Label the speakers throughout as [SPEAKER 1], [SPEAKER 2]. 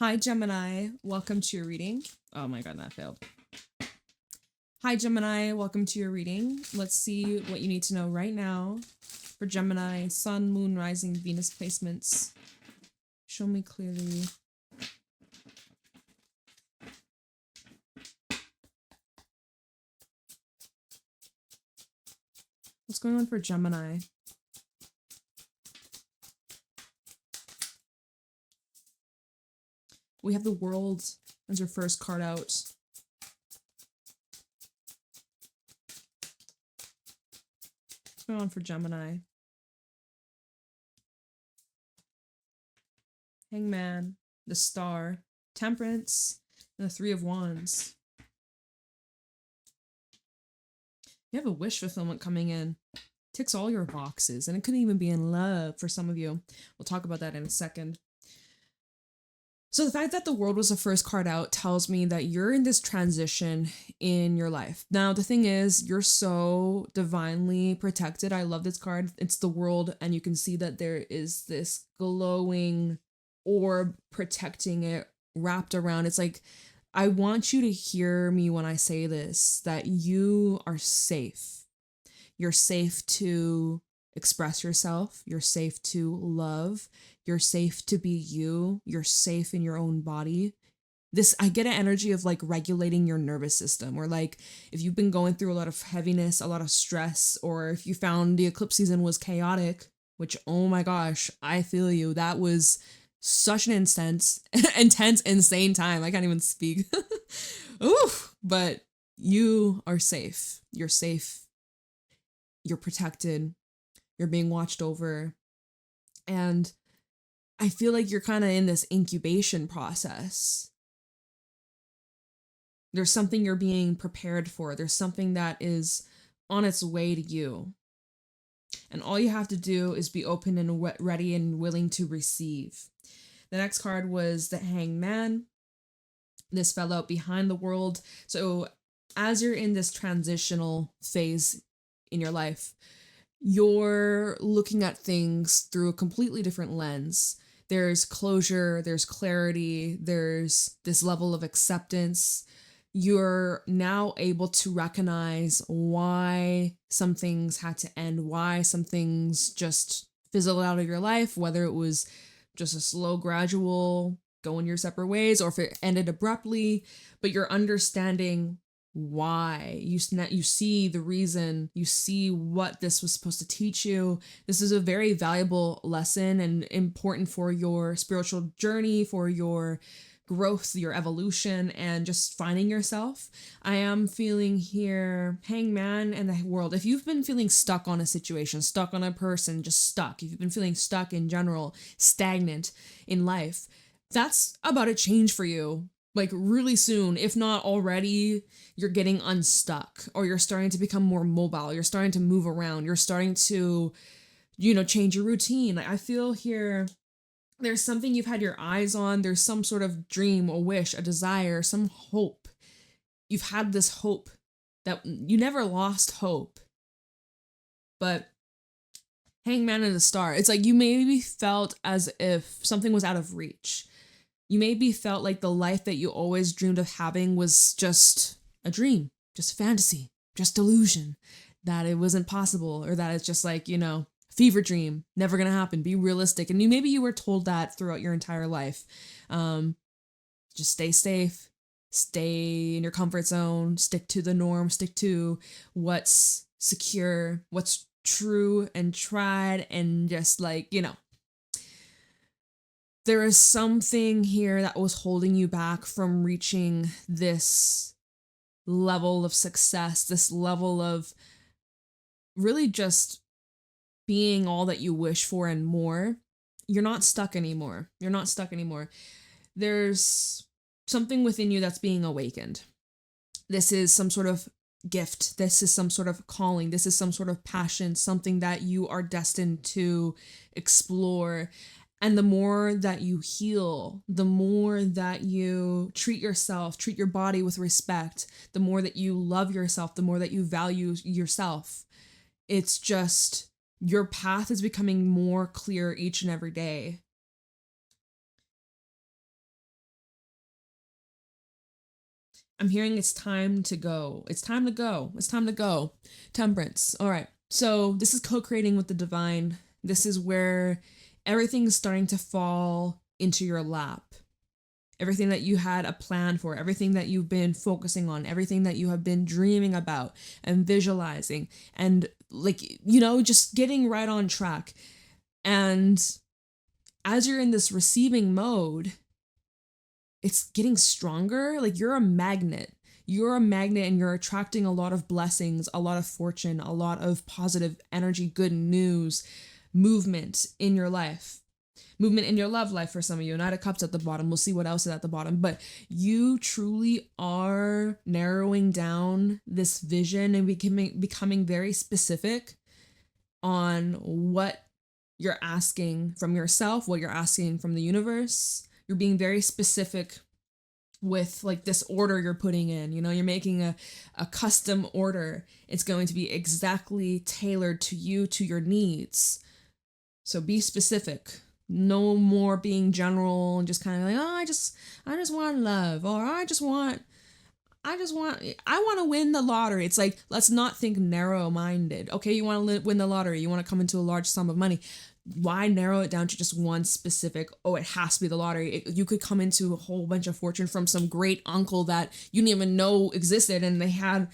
[SPEAKER 1] Hi, Gemini. Welcome to your reading. Oh my god, that failed. Hi, Gemini. Welcome to your reading. Let's see what you need to know right now for Gemini, Sun, Moon, Rising, Venus placements. Show me clearly. What's going on for Gemini? We have the World as your first card out. What's going on for Gemini? Hangman, the Star, Temperance, and the Three of Wands. You have a wish fulfillment coming in. Ticks all your boxes, and it could even be in love for some of you. We'll talk about that in a second. So the fact that the World was the first card out tells me that you're in this transition in your life. Now, the thing is, you're so divinely protected. I love this card. It's the World, and you can see that there is this glowing orb protecting it, wrapped around. It's like, I want you to hear me when I say this, that you are safe. You're safe to express yourself. You're safe to love. You're safe to be you. You're safe in your own body. I get an energy of like regulating your nervous system, or like if you've been going through a lot of heaviness, a lot of stress, or if you found the eclipse season was chaotic, which, oh my gosh, I feel you. That was such an intense, insane time. I can't even speak. Oof. But you are safe. You're safe. You're protected. You're being watched over. And I feel like you're kind of in this incubation process. There's something you're being prepared for. There's something that is on its way to you. And all you have to do is be open and ready and willing to receive. The next card was the Hangman. This fell out behind the World. So as you're in this transitional phase in your life, you're looking at things through a completely different lens. There's closure, there's clarity, there's this level of acceptance. You're now able to recognize why some things had to end, why some things just fizzled out of your life, whether it was just a slow, gradual going your separate ways, or if it ended abruptly, but you're understanding why. You see the reason, you see what this was supposed to teach you. This is a very valuable lesson and important for your spiritual journey, for your growth, your evolution, and just finding yourself. I am feeling here Hangman and the World. If you've been feeling stuck on a situation, stuck on a person, just stuck, if you've been feeling stuck in general, stagnant in life, that's about to change for you. Like really soon, if not already, you're getting unstuck, or you're starting to become more mobile. You're starting to move around. You're starting to, change your routine. Like I feel here, there's something you've had your eyes on. There's some sort of dream, a wish, a desire, some hope. You've had this hope that you never lost hope. But Hangman and the Star, it's like you maybe felt as if something was out of reach. You maybe felt like the life that you always dreamed of having was just a dream, just fantasy, just delusion, that it wasn't possible, or that it's just like, fever dream, never gonna happen, be realistic. And maybe you were told that throughout your entire life. Just stay safe, stay in your comfort zone, stick to the norm, stick to what's secure, what's true and tried, and just like, there is something here that was holding you back from reaching this level of success, this level of really just being all that you wish for and more. You're not stuck anymore. You're not stuck anymore. There's something within you that's being awakened. This is some sort of gift. This is some sort of calling. This is some sort of passion, something that you are destined to explore. And the more that you heal, the more that you treat yourself, treat your body with respect, the more that you love yourself, the more that you value yourself. It's just, your path is becoming more clear each and every day. I'm hearing it's time to go. It's time to go. It's time to go. Temperance. All right. So this is co-creating with the divine. This is where everything is starting to fall into your lap. Everything that you had a plan for, everything that you've been focusing on, everything that you have been dreaming about and visualizing, and like, you know, just getting right on track. And as you're in this receiving mode, it's getting stronger. Like you're a magnet. You're a magnet and you're attracting a lot of blessings, a lot of fortune, a lot of positive energy, good news, movement in your life. Movement in your love life for some of you. Knight of Cups at the bottom. We'll see what else is at the bottom. But you truly are narrowing down this vision and becoming very specific on what you're asking from yourself, what you're asking from the universe. You're being very specific with like this order you're putting in. You know, you're making a custom order. It's going to be exactly tailored to you, to your needs. So be specific. No more being general and just kind of like, oh, I just want love, or I want to win the lottery. It's like, let's not think narrow-minded. Okay, you want to win the lottery, you want to come into a large sum of money. Why narrow it down to just one specific, oh, it has to be the lottery? You could come into a whole bunch of fortune from some great uncle that you didn't even know existed, and they had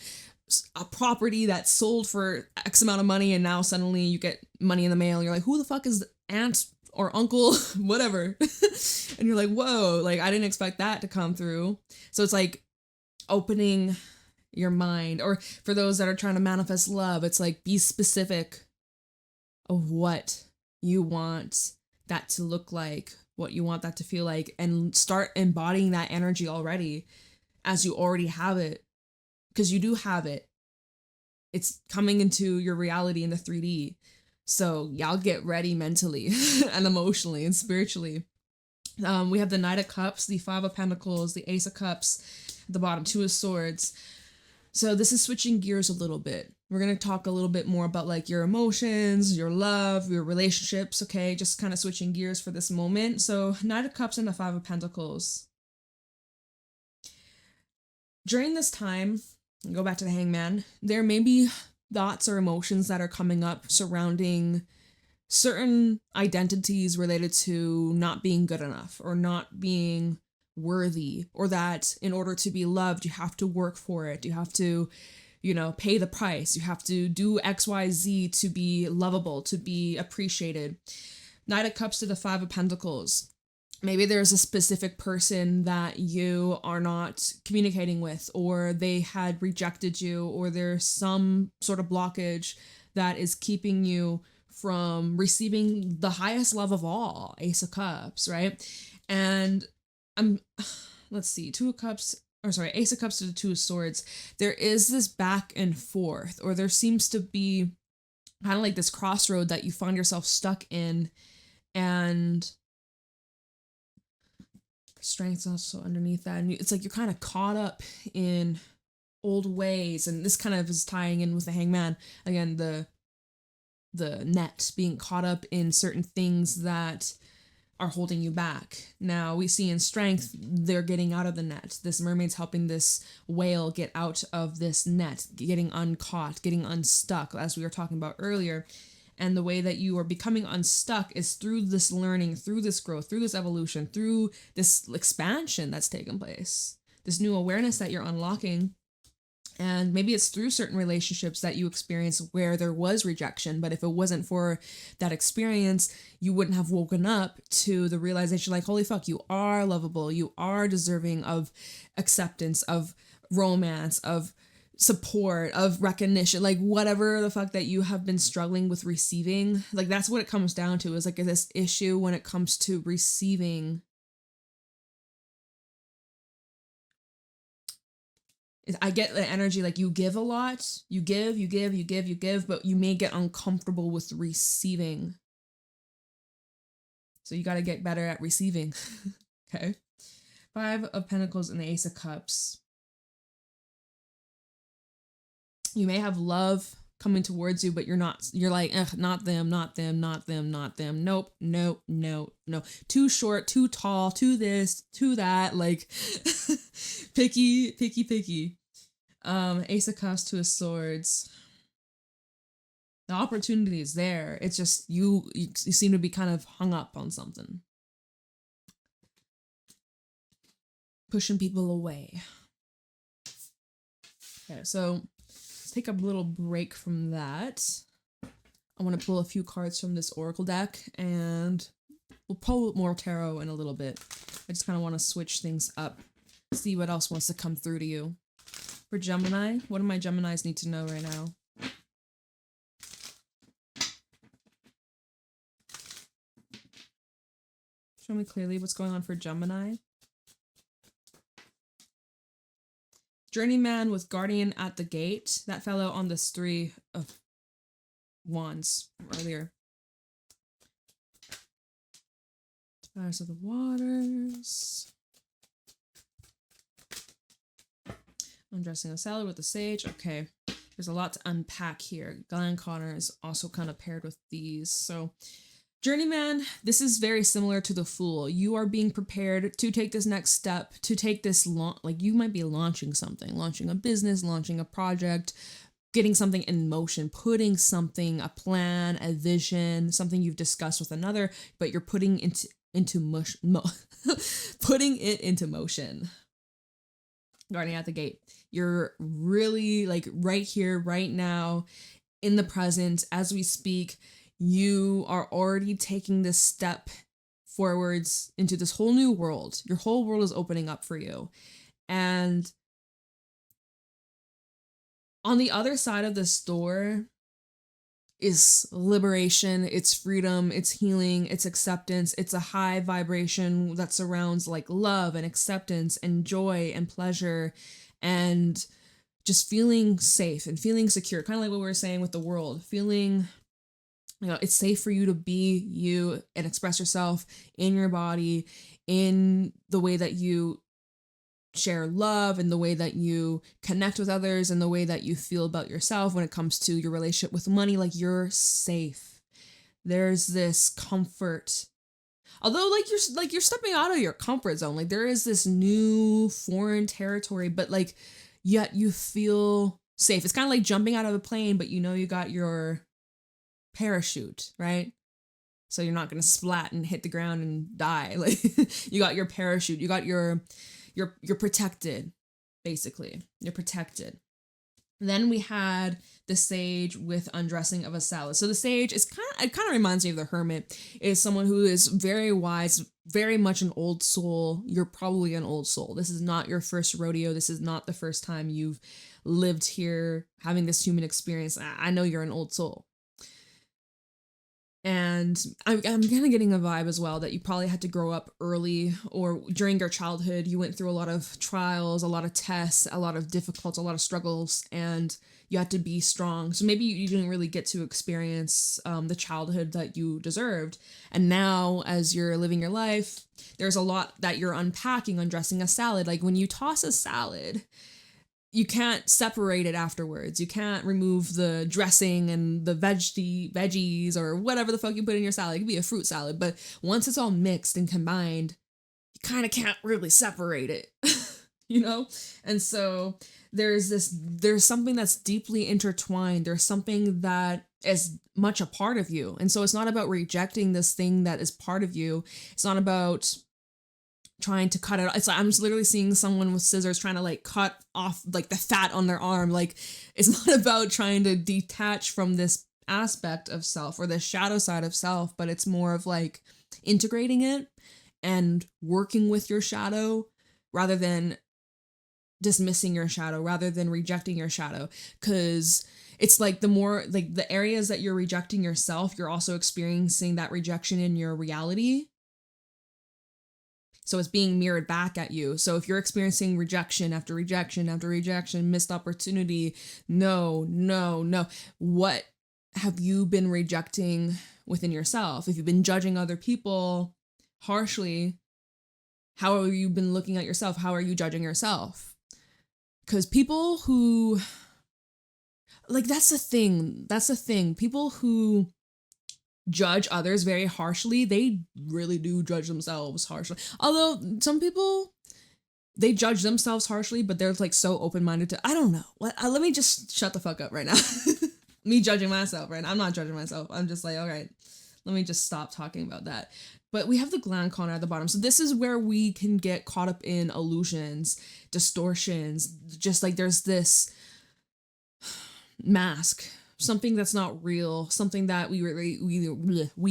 [SPEAKER 1] a property that sold for X amount of money, and now suddenly you get money in the mail. You're like, who the fuck is aunt or uncle, whatever? And you're like, whoa, like I didn't expect that to come through. So it's like opening your mind. Or for those that are trying to manifest love, it's like, be specific of what you want that to look like, what you want that to feel like, and start embodying that energy already as you already have it, because you do have it. It's coming into your reality in the 3D. So y'all get ready mentally and emotionally and spiritually. We have the Knight of Cups, the Five of Pentacles, the Ace of Cups at the bottom, Two of Swords. So this is switching gears a little bit. We're going to talk a little bit more about like your emotions, your love, your relationships, okay? Just kind of switching gears for this moment. So Knight of Cups and the Five of Pentacles. During this time, go back to the Hangman, there may be thoughts or emotions that are coming up surrounding certain identities related to not being good enough or not being worthy, or that in order to be loved, you have to work for it. You have to, you know, pay the price. You have to do XYZ to be lovable, to be appreciated. Knight of Cups to the Five of Pentacles. Maybe there's a specific person that you are not communicating with, or they had rejected you, or there's some sort of blockage that is keeping you from receiving the highest love of all, Ace of Cups, right? And let's see, Ace of Cups to the Two of Swords. There is this back and forth, or there seems to be kind of like this crossroad that you find yourself stuck in, and Strength's also underneath that. And it's like you're kind of caught up in old ways, and this kind of is tying in with the Hangman. Again, the net, being caught up in certain things that are holding you back. Now we see in Strength, they're getting out of the net. This mermaid's helping this whale get out of this net, getting uncaught, getting unstuck, as we were talking about earlier. And the way that you are becoming unstuck is through this learning, through this growth, through this evolution, through this expansion that's taken place, this new awareness that you're unlocking. And maybe it's through certain relationships that you experience where there was rejection, but if it wasn't for that experience, you wouldn't have woken up to the realization like, holy fuck, you are lovable, you are deserving of acceptance, of romance, of support, of recognition, like whatever the fuck that you have been struggling with receiving. Like that's what it comes down to, is like this issue when it comes to receiving. I get the energy like you give a lot, you give, but you may get uncomfortable with receiving. So you got to get better at receiving. Okay. Five of Pentacles and the Ace of Cups. You may have love coming towards you, but you're like, ugh, not them, not them, not them, not them. Nope, no, no, no. Too short, too tall, too this, too that. Like, picky, picky, picky. Ace of Cups, Two of Swords. The opportunity is there. It's just you seem to be kind of hung up on something. Pushing people away. Okay, so let's take a little break from that. I want to pull a few cards from this oracle deck, and we'll pull more tarot in a little bit. I just kind of want to switch things up, see what else wants to come through to you. For Gemini, what do my Geminis need to know right now? Show me clearly what's going on for Gemini. Journeyman with Guardian at the Gate. That fell out on this 3 of Wands earlier. Spires of the Waters. Undressing a salad with the Sage. Okay. There's a lot to unpack here. Glenn Connor is also kind of paired with these. So, Journeyman, this is very similar to the Fool. You are being prepared to take this next step, to take this like you might be launching something, launching a business, launching a project, getting something in motion, putting something, a plan, a vision, something you've discussed with another, but you're putting putting it into motion. Guarding at the Gate. You're really like right here, right now, in the present, as we speak. You are already taking this step forwards into this whole new world. Your whole world is opening up for you. And on the other side of this door is liberation, it's freedom, it's healing, it's acceptance. It's a high vibration that surrounds like love and acceptance and joy and pleasure and just feeling safe and feeling secure. Kind of like what we were saying with the world, feeling, you know, it's safe for you to be you and express yourself in your body, in the way that you share love, and the way that you connect with others, and the way that you feel about yourself when it comes to your relationship with money. Like, you're safe. There's this comfort. Although you're stepping out of your comfort zone. Like, there is this new foreign territory, but like, yet you feel safe. It's kind of like jumping out of a plane, but you know you got your parachute, right? So you're not going to splat and hit the ground and die. Like, you got your parachute, you got you're protected, basically. You're protected. Then we had the Sage with undressing of a salad. So the Sage is kind of reminds me of the Hermit. Is someone who is very wise, very much an old soul. You're probably an old soul. This is not your first rodeo. This is not the first time you've lived here having this human experience. I know you're an old soul. And I'm kind of getting a vibe as well that you probably had to grow up early, or during your childhood, you went through a lot of trials, a lot of tests, a lot of difficulties, a lot of struggles, and you had to be strong. So maybe you didn't really get to experience the childhood that you deserved. And now, as you're living your life, there's a lot that you're unpacking, undressing a salad. Like, when you toss a salad, you can't separate it afterwards. You can't remove the dressing and the veggies or whatever the fuck you put in your salad. It could be a fruit salad, but once it's all mixed and combined, you kind of can't really separate it, you know? And so there's something that's deeply intertwined. There's something that is much a part of you. And so it's not about rejecting this thing that is part of you. It's not about trying to cut it. It's like, I'm just literally seeing someone with scissors trying to like cut off like the fat on their arm. Like, it's not about trying to detach from this aspect of self or the shadow side of self, but it's more of like integrating it and working with your shadow rather than dismissing your shadow, rather than rejecting your shadow. Because it's like the more like the areas that you're rejecting yourself, you're also experiencing that rejection in your reality. So it's being mirrored back at you. So if you're experiencing rejection after rejection after rejection, missed opportunity, no. What have you been rejecting within yourself? If you've been judging other people harshly, how have you been looking at yourself? How are you judging yourself? Because people who... like, that's the thing. That's the thing. People who judge others very harshly, they really do judge themselves harshly. Although some people, they judge themselves harshly, but they're like so open-minded to, I don't know. Let me just shut the fuck up right now. Me judging myself, right? I'm not judging myself. I'm just like, all right, let me just stop talking about that. But we have the gland con at the bottom. So this is where we can get caught up in illusions, distortions, just like there's this mask, something that's not real, something that we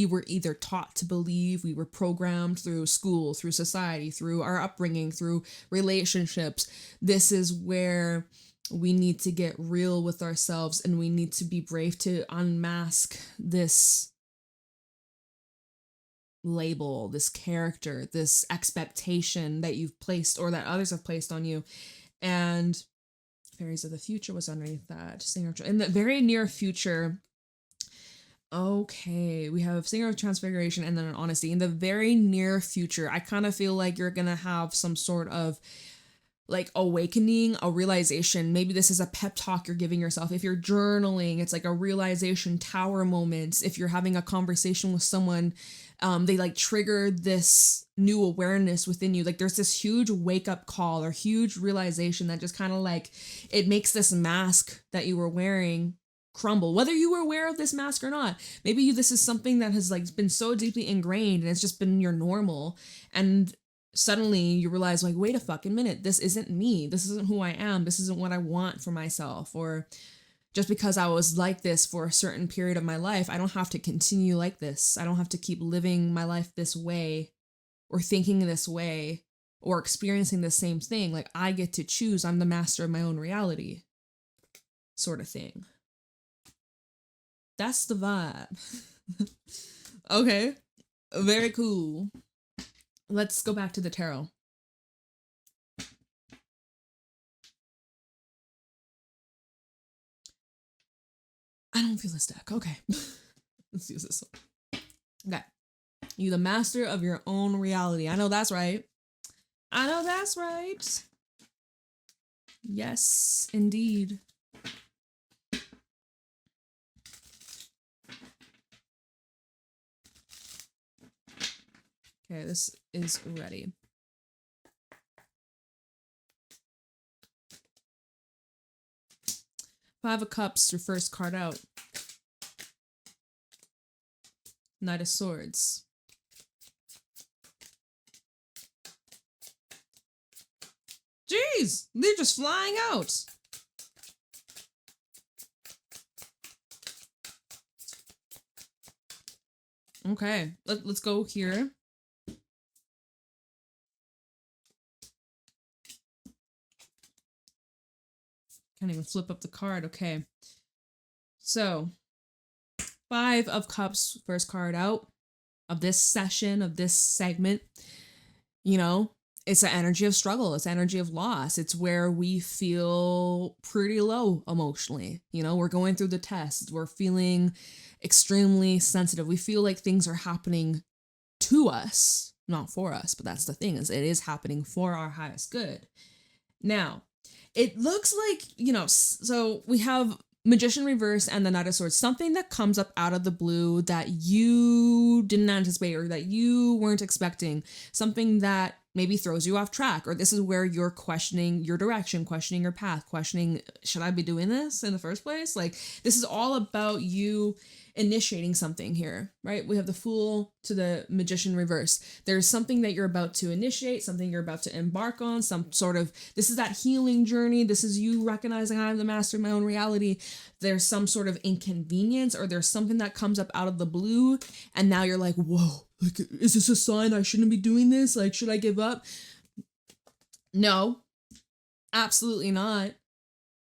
[SPEAKER 1] were either taught to believe, we were programmed through school, through society, through our upbringing, through relationships. This is where we need to get real with ourselves, and we need to be brave to unmask this label, this character, this expectation that you've placed or that others have placed on you. And Fairies of the Future was underneath that. Singer in the very near future. Okay, we have Singer of Transfiguration and then an Honesty. In the very near future, I kind of feel like you're gonna have some sort of like awakening, a realization. Maybe this is a pep talk you're giving yourself. If you're journaling, it's like a realization tower moment. If you're having a conversation with someone, they like trigger this new awareness within you. Like there's this huge wake up call or huge realization that just kind of like, it makes this mask that you were wearing crumble, whether you were aware of this mask or not. Maybe this is something that has like been so deeply ingrained and it's just been your normal. And suddenly you realize like, wait a fucking minute, this isn't me. This isn't who I am. This isn't what I want for myself. Or just because I was like this for a certain period of my life, I don't have to continue like this. I don't have to keep living my life this way or thinking this way or experiencing the same thing. Like I get to choose. I'm the master of my own reality, sort of thing. That's the vibe. Okay. Very cool. Let's go back to the tarot. I don't feel this deck. Okay. Let's use this one. Okay. You the master of your own reality. I know that's right. I know that's right. Yes, indeed. Okay, this is ready. Five of Cups, your first card out. Knight of Swords. Jeez, they're just flying out. Okay, let's go here. Can't even flip up the card. Okay. So, Five of Cups, first card out of this session, of this segment. You know, it's an energy of struggle. It's energy of loss. It's where we feel pretty low emotionally. You know, we're going through the test. We're feeling extremely sensitive. We feel like things are happening to us, not for us. But that's the thing, is it is happening for our highest good. Now, it looks like, you know, so we have Magician reverse and the Knight of Swords, something that comes up out of the blue that you didn't anticipate or that you weren't expecting, something that maybe throws you off track, or this is where you're questioning your direction, questioning your path, questioning, should I be doing this in the first place? Like, this is all about you initiating something here, right? We have the Fool to the Magician reverse. There's something that you're about to initiate, something you're about to embark on, some sort of, this is that healing journey. This is you recognizing I'm the master of my own reality. There's some sort of inconvenience, or there's something that comes up out of the blue, and now you're like, whoa, like, is this a sign I shouldn't be doing this? Like, should I give up? No, absolutely not.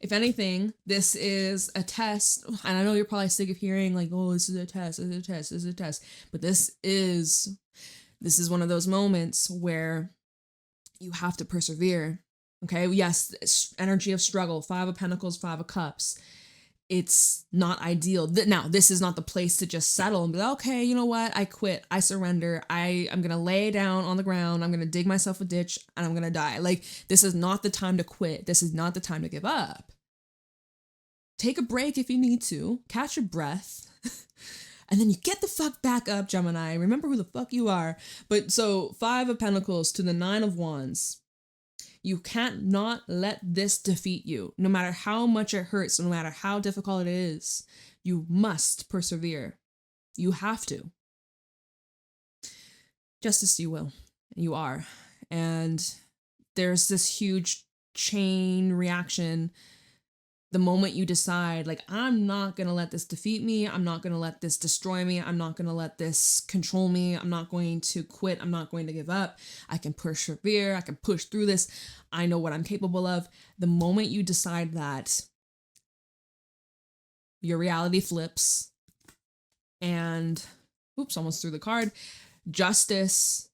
[SPEAKER 1] If anything, this is a test, and I know you're probably sick of hearing like, oh, this is a test, this is a test, this is a test, but this is one of those moments where you have to persevere, okay? Yes, it's energy of struggle, Five of Pentacles, Five of Cups. It's not ideal. Now, this is not the place to just settle and be like, okay, you know what? I quit. I surrender. I'm going to lay down on the ground. I'm going to dig myself a ditch and I'm going to die. Like, this is not the time to quit. This is not the time to give up. take a break if you need to, catch your breath, and then you get the fuck back up, Gemini. Remember who the fuck you are. But so 5 of Pentacles to the 9 of Wands. You can't not let this defeat you. No matter how much it hurts, no matter how difficult it is, you must persevere. You have to. Justice you will. You are. And there's this huge chain reaction the moment you decide, like, I'm not going to let this defeat me. I'm not going to let this destroy me. I'm not going to let this control me. I'm not going to quit. I'm not going to give up. I can persevere. I can push through this. I know what I'm capable of. The moment you decide that, your reality flips and, oops, almost threw the card. Justice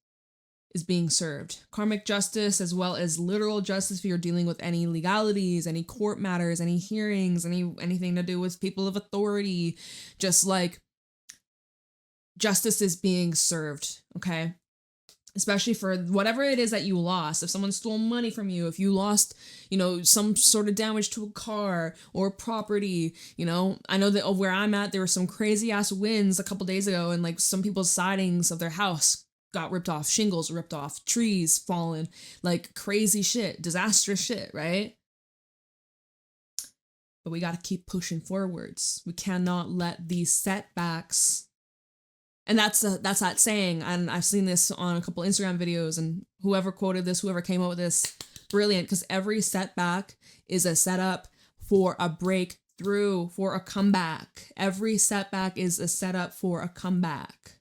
[SPEAKER 1] is being served. Karmic justice, as well as literal justice if you're dealing with any legalities, any court matters, any hearings, anything to do with people of authority. Just like justice is being served, okay? Especially for whatever it is that you lost. If someone stole money from you, if you lost, some sort of damage to a car or property, I know that where I'm at, there were some crazy ass winds a couple days ago, and like some people's sidings of their house got ripped off, shingles ripped off, trees fallen, like crazy shit, disastrous shit, right? But we got to keep pushing forwards. We cannot let these setbacks, and that's that saying, and I've seen this on a couple Instagram videos, and whoever quoted this, whoever came up with this, brilliant, because every setback is a setup for a breakthrough, for a comeback. Every setback is a setup for a comeback.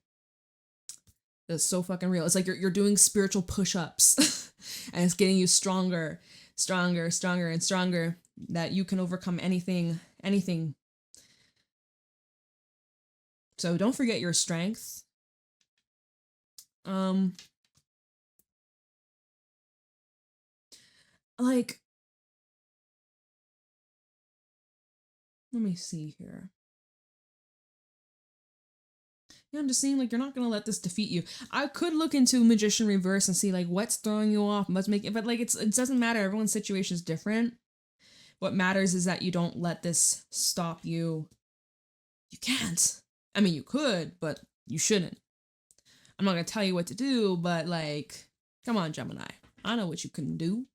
[SPEAKER 1] That's so fucking real. It's like you're doing spiritual push-ups and it's getting you stronger, and stronger, that you can overcome anything. So don't forget your strength. Like, let me see here. Yeah, I'm just saying, like, you're not going to let this defeat you. I could look into Magician Reverse and see, like, what's throwing you off, what's making, but, like, it doesn't matter. Everyone's situation is different. What matters is that you don't let this stop you. You can't. I mean, you could, but you shouldn't. I'm not going to tell you what to do, but, like, come on, Gemini. I know what you can do,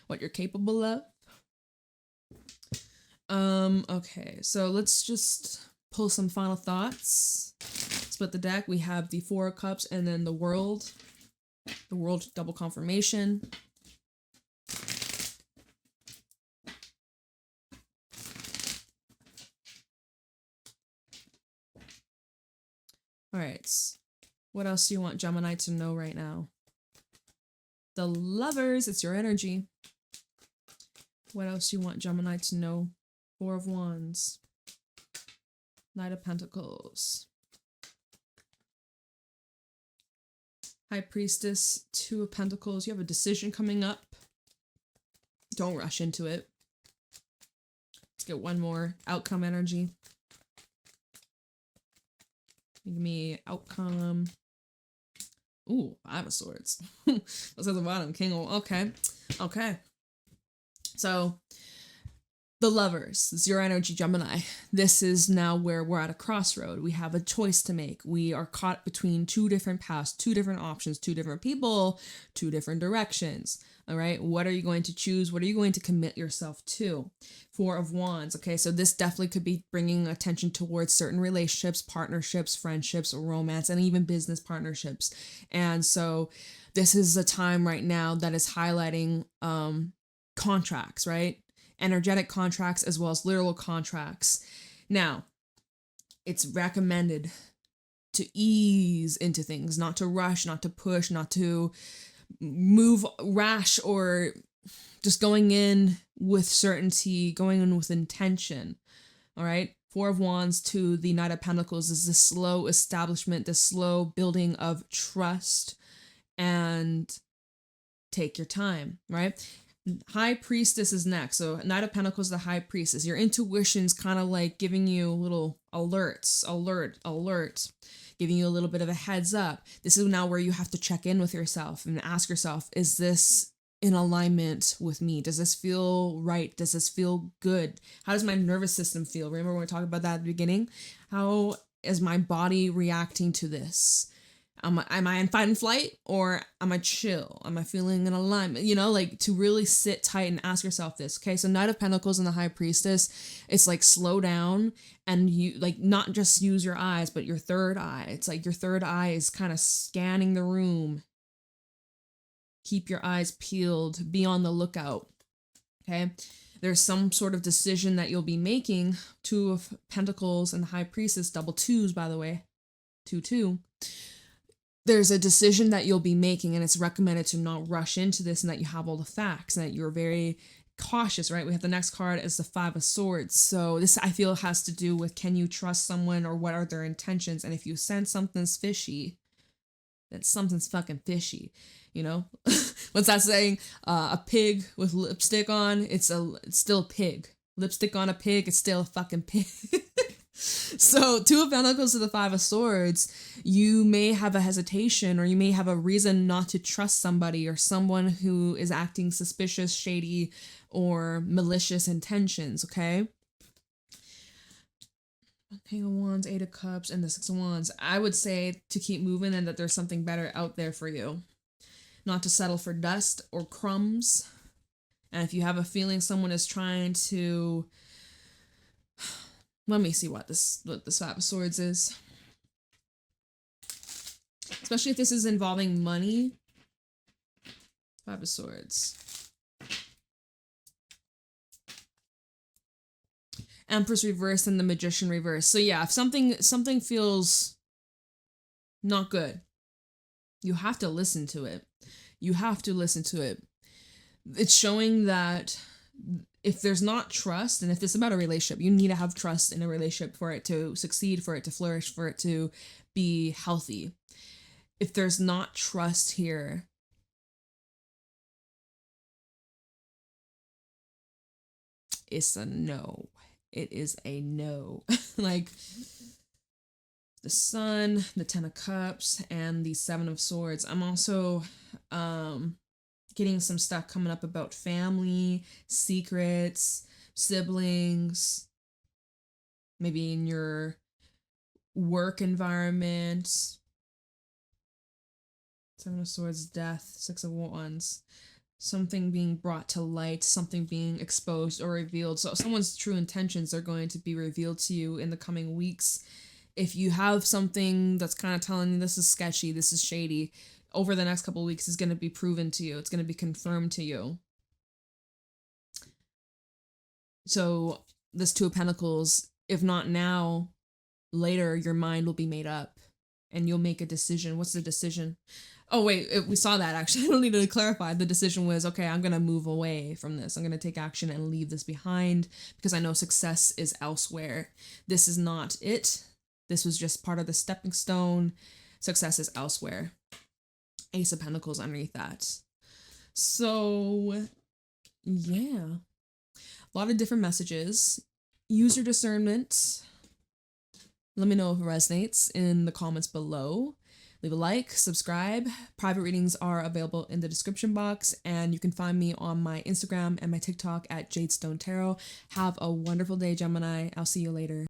[SPEAKER 1] what you're capable of. Okay, so let's just pull some final thoughts. Split the deck. We have the 4 of Cups and then the World. The World double confirmation. All right. What else do you want Gemini to know right now? The Lovers. It's your energy. What else do you want Gemini to know? 4 of Wands. Knight of Pentacles. High Priestess, 2 of Pentacles. You have a decision coming up. Don't rush into it. Let's get one more. Outcome energy. Give me outcome. Ooh, 5 of Swords. What's at the bottom? King of... Okay. So, the Lovers, zero energy Gemini. This is now where we're at a crossroad. We have a choice to make. We are caught between 2 different paths, 2 different options, 2 different people, 2 different directions. All right. What are you going to choose? What are you going to commit yourself to? 4 of Wands. Okay. So this definitely could be bringing attention towards certain relationships, partnerships, friendships, romance, and even business partnerships. And so this is a time right now that is highlighting contracts, right? Energetic contracts as well as literal contracts. Now, it's recommended to ease into things, not to rush, not to push, not to move rash, or just going in with certainty, going in with intention. All right. 4 of Wands to the Knight of Pentacles is this slow establishment, this slow building of trust, and take your time, right? High Priestess is next. So Knight of Pentacles, the High Priestess. Your intuition's kind of like giving you little alerts, alert, giving you a little bit of a heads up. This is now where you have to check in with yourself and ask yourself, is this in alignment with me? Does this feel right? Does this feel good? How does my nervous system feel? Remember when we talked about that at the beginning? How is my body reacting to this? Am I in fight and flight, or am I chill? Am I feeling in alignment? You know, like to really sit tight and ask yourself this. Okay, so Knight of Pentacles and the High Priestess, it's like slow down and you like not just use your eyes, but your third eye. It's like your third eye is kind of scanning the room. Keep your eyes peeled. Be on the lookout. Okay, there's some sort of decision that you'll be making. Two of Pentacles and the High Priestess, double twos, by the way, 2-2. There's a decision that you'll be making, and it's recommended to not rush into this and that you have all the facts and that you're very cautious, right? We have the next card as the Five of Swords. So this, I feel, has to do with, can you trust someone or what are their intentions? And if you sense something's fishy, that something's fucking fishy, you know? What's that saying? A pig with lipstick on, it's still a pig. Lipstick on a pig, it's still a fucking pig. So, Two of Pentacles to the Five of Swords, you may have a hesitation or you may have a reason not to trust somebody or someone who is acting suspicious, shady, or malicious intentions, okay? King of Wands, Eight of Cups, and the Six of Wands. I would say to keep moving and that there's something better out there for you. Not to settle for dust or crumbs. And if you have a feeling someone is trying to... Let me see what this Five of Swords is. Especially if this is involving money. Five of Swords. Empress reverse and the Magician reverse. So yeah, if something feels not good, you have to listen to it. You have to listen to it. It's showing that if there's not trust, and if it's about a relationship, you need to have trust in a relationship for it to succeed, for it to flourish, for it to be healthy. If there's not trust here, it's a no. It is a no. Like the Sun, the Ten of Cups, and the Seven of Swords. I'm also getting some stuff coming up about family, secrets, siblings, maybe in your work environment. Seven of Swords, death, Six of Wands. Something being brought to light, something being exposed or revealed. So someone's true intentions are going to be revealed to you in the coming weeks. If you have something that's kind of telling you this is sketchy, this is shady, over the next couple of weeks is going to be proven to you. It's going to be confirmed to you. So this Two of Pentacles, if not now, later your mind will be made up and you'll make a decision. What's the decision? Oh, wait, we saw that actually. I don't need to clarify. The decision was, okay, I'm going to move away from this. I'm going to take action and leave this behind because I know success is elsewhere. This is not it. This was just part of the stepping stone. Success is elsewhere. Ace of Pentacles underneath that. So, yeah. A lot of different messages. Use your discernment. Let me know if it resonates in the comments below. Leave a like, subscribe. Private readings are available in the description box, and you can find me on my Instagram and my TikTok at JadeStoneTarot. Have a wonderful day, Gemini. I'll see you later.